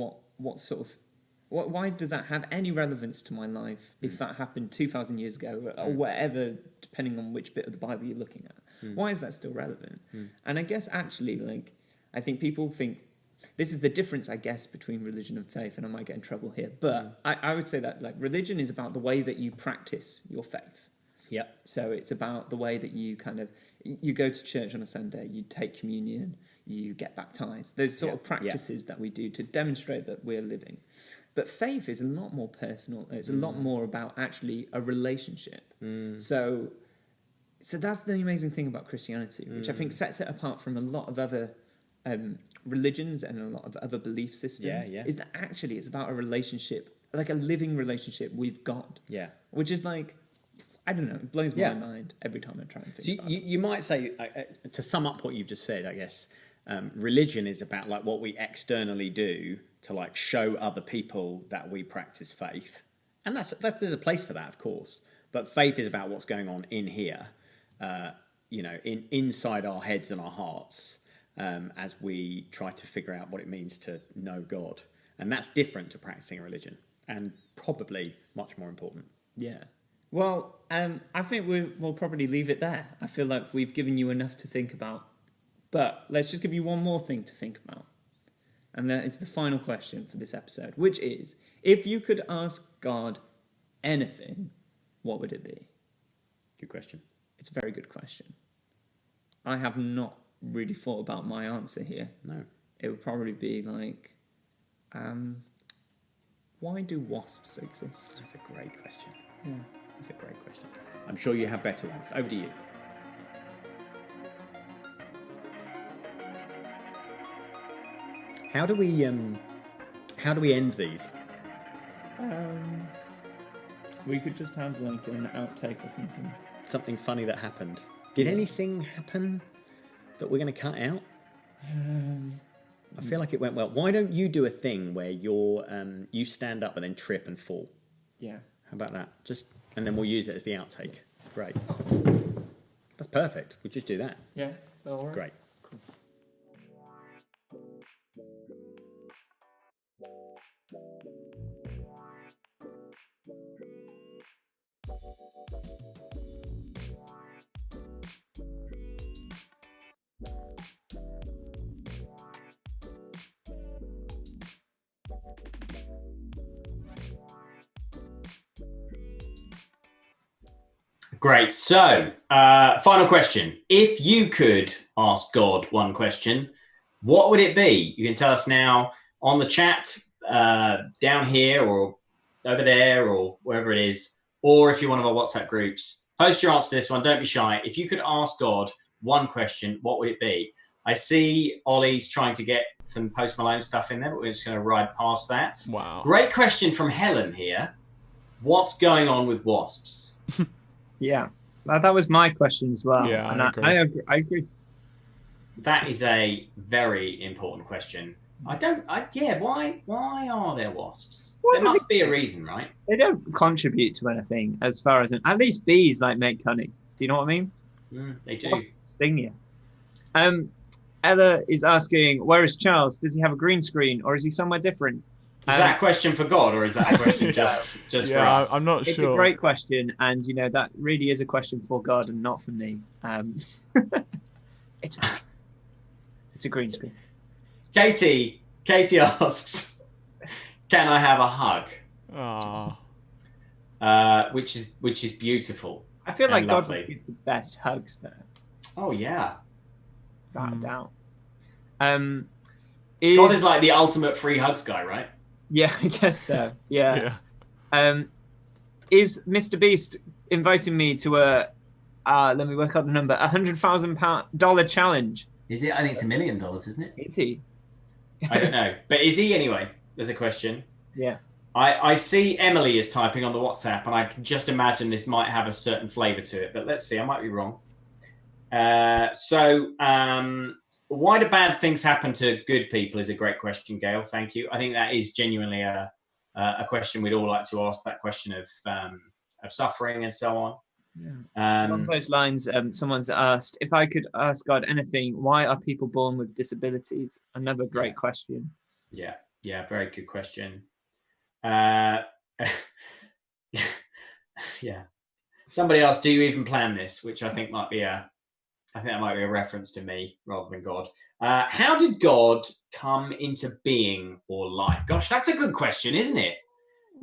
why does that have any relevance to my life if that happened 2,000 years ago or whatever, depending on which bit of the Bible you're looking at? Why is that still relevant? And I guess actually, like, I think people think this is the difference, I guess, between religion and faith, and I might get in trouble here, but I would say that like religion is about the way that you practice your faith. Yep. So it's about the way that you you go to church on a Sunday, you take communion, you get baptized. Those sort of practices that we do to demonstrate that we're living. But faith is a lot more personal. It's a lot more about actually a relationship. So that's the amazing thing about Christianity, which I think sets it apart from a lot of other religions and a lot of other belief systems, is that actually it's about a relationship, like a living relationship with God. Yeah. Which is like, I don't know, it blows my mind every time I try and think about it. You might say, to sum up what you've just said, I guess, religion is about like what we externally do to like show other people that we practice faith. And there's a place for that, of course. But faith is about what's going on in here, inside our heads and our hearts, as we try to figure out what it means to know God. And that's different to practicing a religion, and probably much more important. Yeah. Well, I think we'll probably leave it there. I feel like we've given you enough to think about. But let's just give you one more thing to think about. And that is the final question for this episode, which is, if you could ask God anything, what would it be? Good question. It's a very good question. I have not really thought about my answer here. No. It would probably be like, why do wasps exist? That's a great question. Yeah. That's a great question. I'm sure you have better ones. Over to you. How do we end these? We could just have like an outtake or something. Something funny that happened. Did anything happen that we're going to cut out? I feel like it went well. Why don't you do a thing where you stand up and then trip and fall? Yeah. How about that? And then we'll use it as the outtake. Great. That's perfect. We'll just do that. Yeah. All right. Great. Great. So, final question. If you could ask God one question, what would it be? You can tell us now on the chat, down here or over there or wherever it is, or if you're one of our WhatsApp groups, post your answer to this one. Don't be shy. If you could ask God one question, what would it be? I see Ollie's trying to get some Post Malone stuff in there, but we're just going to ride past that. Wow. Great question from Helen here. What's going on with wasps? Yeah, that was my question as well. Yeah, and I agree. That is a very important question. Why are there wasps? There must be a reason, right? They don't contribute to anything as far as at least bees like make honey. Do you know what I mean? They do. Wasps sting you. Ella is asking, where is Charles? Does he have a green screen or is he somewhere different? Is that a question for God or is that a question just for us? I'm not sure. It's a great question, and that really is a question for God and not for me. It's a green screen. Katie asks, can I have a hug? Aww. Which is beautiful. I feel like God lovely. would give the best hugs there. Oh yeah. Without a doubt. God is like the ultimate free hugs guy, right? Yeah, I guess so. Yeah. Is Mr. Beast inviting me to let me work out the number, $100,000 challenge? Is it? I think it's $1 million, isn't it? Is he? I don't know. But is he anyway? There's a question. Yeah. I see Emily is typing on the WhatsApp, and I can just imagine this might have a certain flavour to it. But let's see, I might be wrong. Why do bad things happen to good people is a great question, Gail. Thank you. I think that is genuinely a question we'd all like to ask. That question of suffering and so on. Along those lines, someone's asked, if I could ask God anything, why are people born with disabilities? Another great question. Yeah, very good question. Yeah. Somebody asked, do you even plan this? Which I think might be a reference to me rather than God. How did God come into being or life? Gosh, that's a good question, isn't it?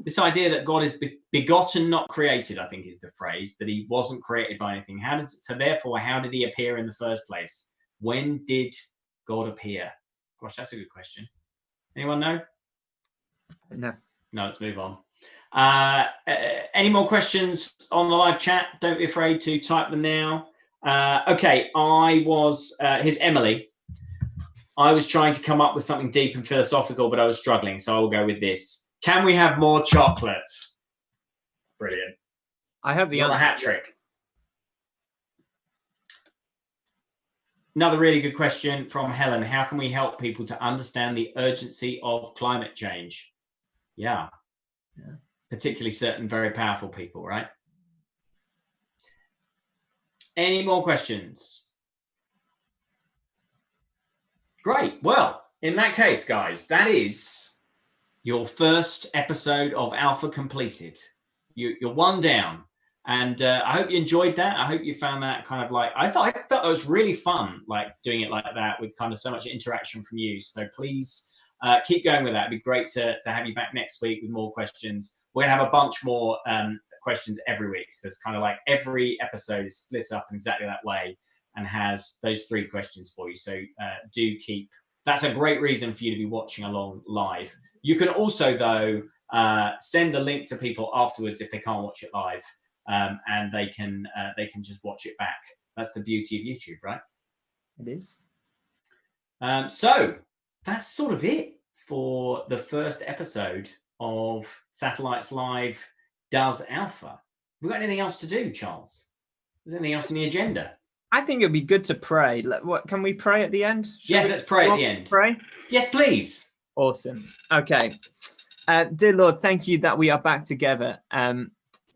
This idea that God is begotten, not created, I think is the phrase, that he wasn't created by anything. Therefore, how did he appear in the first place? When did God appear? Gosh, that's a good question. Anyone know? No. No, let's move on. Any more questions on the live chat? Don't be afraid to type them now. Okay, here's Emily. I was trying to come up with something deep and philosophical, but I was struggling, so I will go with this. Can we have more chocolate? Brilliant. I hope the Not a answer. hat trick. Another really good question from Helen. How can we help people to understand the urgency of climate change? Yeah. Particularly certain very powerful people, right? Any more questions? Great. Well, in that case, guys, that is your first episode of Alpha completed. You're one down. And I hope you enjoyed that. I hope you found that kind of like, I thought that was really fun, like doing it like that with kind of so much interaction from you. So please keep going with that. It'd be great to have you back next week with more questions. We're going to have a bunch more questions every week. So there's kind of like every episode is split up in exactly that way and has those 3 questions for you. So do keep, that's a great reason for you to be watching along live. You can also, though, send a link to people afterwards if they can't watch it live. And they can just watch it back. That's the beauty of YouTube, right? It is. So that's sort of it for the first episode of Satellites Live Does Alpha. We got anything else to do, Charles? Is there anything else on the agenda? I think it'd be good to pray. What can we pray at the end? Yes, let's pray at the end. Pray. Yes, please. Awesome. Okay. Dear Lord, thank you that we are back together.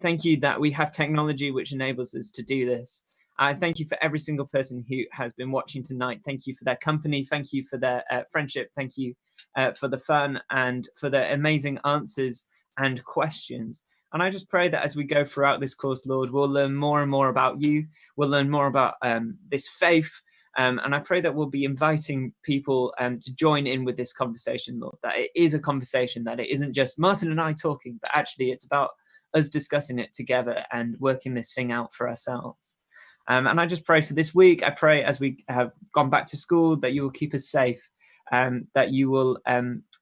Thank you that we have technology which enables us to do this. I thank you for every single person who has been watching tonight. Thank you for their company. Thank you for their friendship. Thank you for the fun and for the amazing answers and questions. And I just pray that as we go throughout this course, Lord, we'll learn more and more about you. We'll learn more about this faith. And I pray that we'll be inviting people to join in with this conversation, Lord, that it is a conversation, that it isn't just Martin and I talking, but actually it's about us discussing it together and working this thing out for ourselves. And I just pray for this week. I pray as we have gone back to school that you will keep us safe, that you will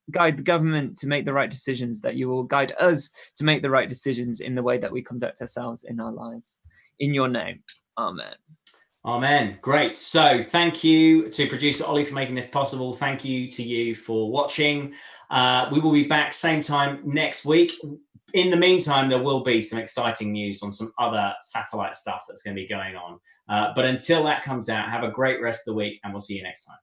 guide the government to make the right decisions, that you will guide us to make the right decisions in the way that we conduct ourselves in our lives. In your name, amen. Amen. Great. So thank you to producer Ollie for making this possible. Thank you to you for watching. We will be back same time next week. In the meantime, there will be some exciting news on some other satellite stuff that's going to be going on. But until that comes out, have a great rest of the week, and we'll see you next time.